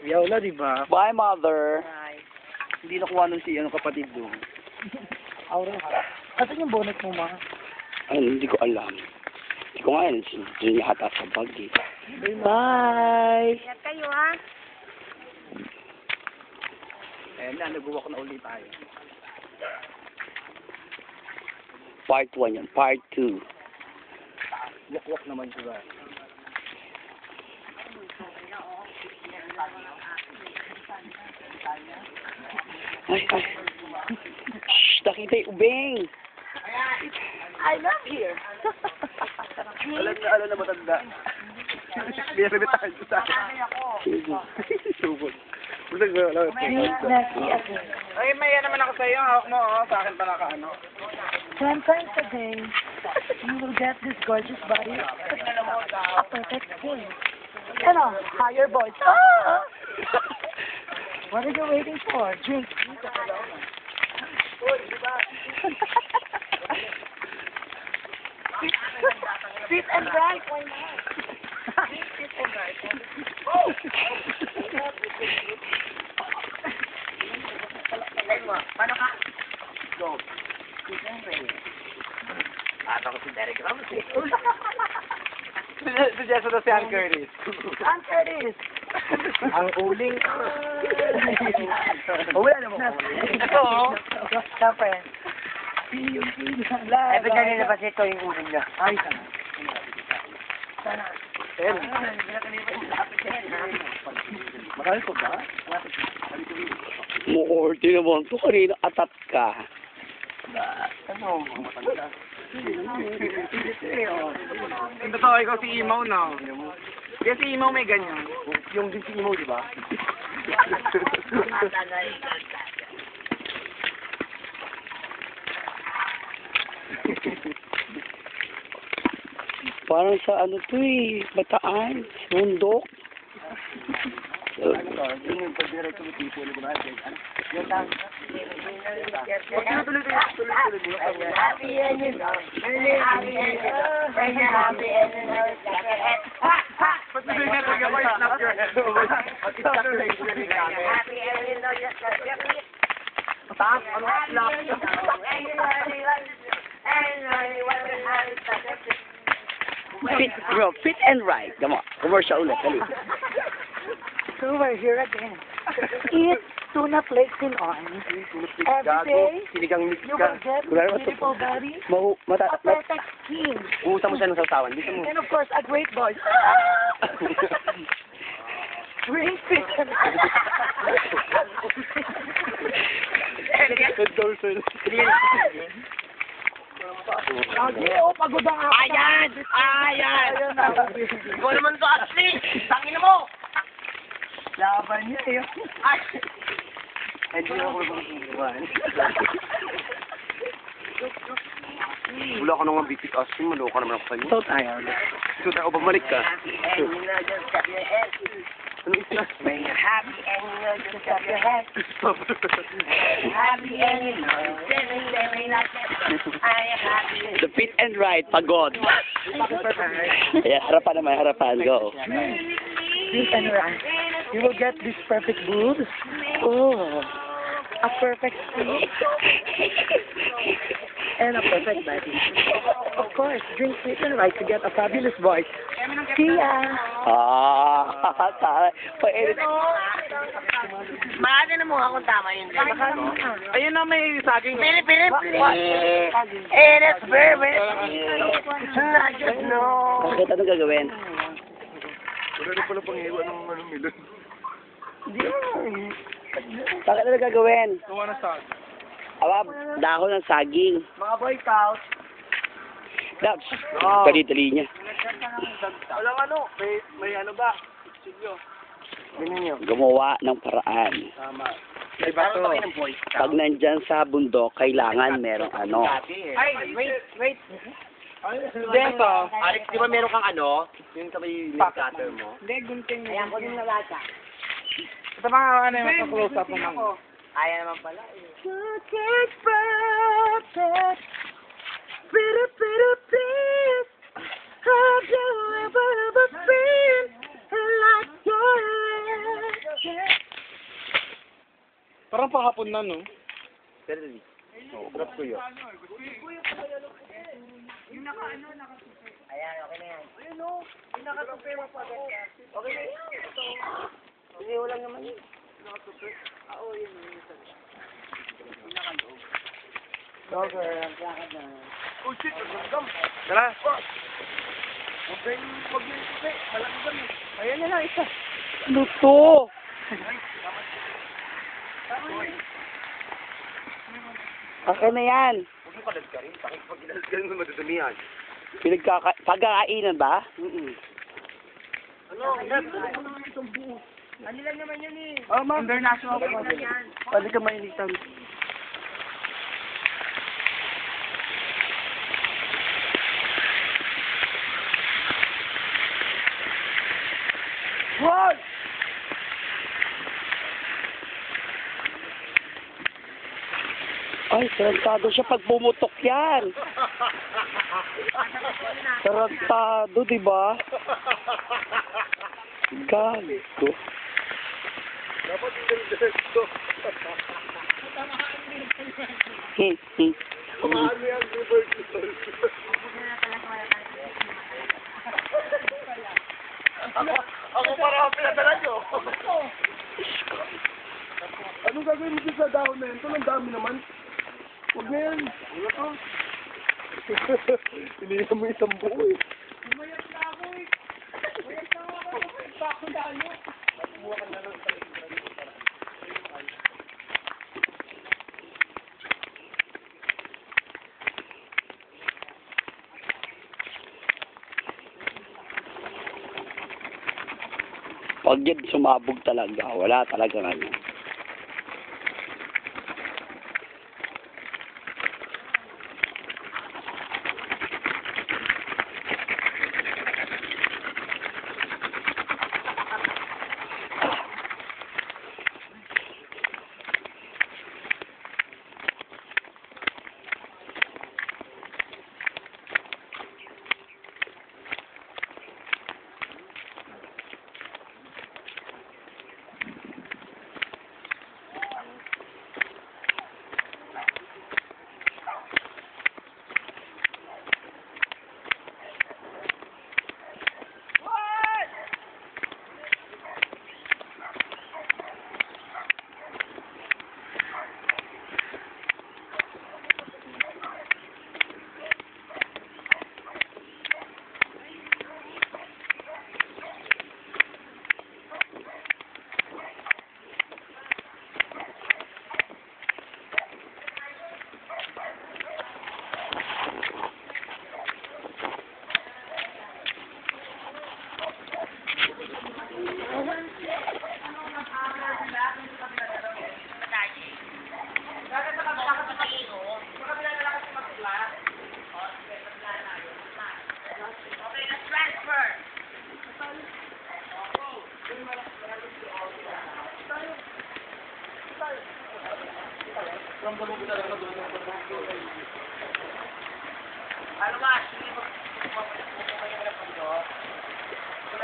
Yaw na, di ba? Bye, mother. Hindi nakuha nun si kapatid doon. Aura. Asan yung bonus mo, ma? Ay, hindi ko alam. Hindi ko nga alam. Doon yata sa bag eh. Bye! Ingat kayo, ha? Ayan na, nag-walk na ulit tayo. Part 1 yan. Part 2. Walk naman siya. Ay, ay. Shhh, nakita yung ubeng. I love here. Alam na matanda. Binibitahan ko sa akin. Subod. Busag ba? Ay, may yan naman ako sa iyo. Hawak mo, oh. Sa akin pa naka-ano. 10 times a day, you will get this gorgeous body. A perfect skin. Ano? Higher voice. Ah! What are you waiting for? Drink. Fit and bright. Why not? Fit and bright. Paano ka? Go. Fit and bright. Paano ko si Derek Ramos eh? Suggest na si Ann Curtis. Answer this. Ang uling. Wala naman. Ito, oh. Siyempre. Ito kanina kasi ito yung uling niya. Ay, Sana. Ayan. Mahal ko ba? Muorte naman to. Kanina atat ka. Ano? Matanda. Ito to, ikaw si Imaw, no? Kasi si Imaw may ganyan. Yung din si Imo, di ba? Parang sa ano to eh. Bataan. Bundok. Yung pag-direct ko tipo, di ba? Yan lang. Tuloy-tuloy mo. Happy ending. Happy ending. Happy ending. Ba't sabi nga nag-away, snap your head? Happy ending. Fit, bro. Fit and right. Come on. Commercial ulit. Dali. So we're here again. Eat tuna flakes in orange. Every day, Sinigang mix you ka. will get Wala naman beautiful body, Mata... a perfect skin, Uusa mo siya ng sausawan. Dito mo. and of course, a great voice. Drink fit and pagod ang ako. Ayan! Ikaw naman to, Ashley! Tangin mo! Laban niya yun. Hindi ako magpapagawan. Wala ka nang bitik asin, maloka naman ako sa'yo. So tayo. So tayo, bumalik ka. Ano isa? When you're happy and you know just clap your hands. Happy and you know, living like that. I am happy. The fit and right. Pagod. Yeah, harapan naman. Harapan. Go. Fit and right. You will get this perfect boobs. Oh, a perfect skin. And a perfect body. Of course, drink fit and right to get a fabulous voice. See ya! Paedit. Maaga na mo akong tama yun. Ayun na, may saging. Pili, and it's very, very I just know. Bakit ano gagawin? Wala rin pala pang-iwan ng milon. Bakit ano gagawin? Kuha na saging. Aba, dahon ng saging. Mga boy scouts. Daps. Dali-dali niya. Walang ano, may ano ba? Silyo. Gumawa ng paraan. Tama. May bato. Pag nandyan sa bundok, kailangan merong ano. Ay, wait. Dito, Alex, di ba meron kang ano? Yung kamay cutter mo? hindi, gunting. Ayan ko din nalasa. Ito mga ano yung close up naman. Ayaw naman pala. Pretty, pretty, please. Have you ever been like your lips? Parang pahapon na, no? Oo, grab ko yun. Ayan, okay na yan. Ayun o, yung nakatupi mo pa. Okay na yan. Hindi, wala naman yun. Nakatupi? Oo, yun. Yung nakaloob. Dogger, ang lakad na. Oh shit, magandam. Tara. Huwag yung tupi. Malagdam eh. Ayan na lang, isa. Ano to? Okay na yan. Huwag mo kalag ka rin. Bakit pag inalag ka rin mo madadamihan? Pagkakainan ba? Ano? Ano lang naman yun eh. Oh, ma'am. International po. Pwede ka mainitan. What? Ay, tarantado siya pag bumutok yan. Tarantado, di ba? Gago. Dapat yung diretso. Kumahan mo yung reverse ito. Ako para pinadala nyo. Anong gagawin mo dito sa dahon na yun? Ito ang dami naman. Huwag na yan. Wala ka. Hinihinga mo isang buo eh. Umayag na ako eh. Umayag na ako. Bako lalo. Pag yan sumabog talaga, wala talaga ano.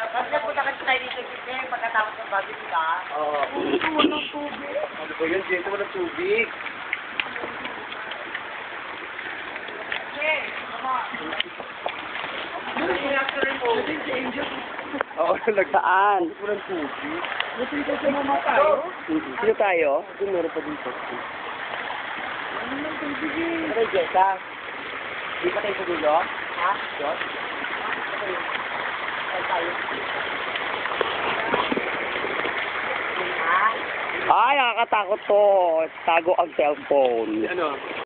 Kasi napunta kasi tayo dito kasi pagkatapos ng bago sila. Oo. Walang tubig. Ano ba yun? Dito walang tubig. Oo, Saan? walang tubig. Dito sa mama tayo. Sino tayo? Doon meron pa dito. Ano lang tubig eh. Ano, Jessa? Di pa tayo sa dulo? Ha? Diyos? Tayo. Ay, nakakatakot to. Tago ang cellphone. Ano?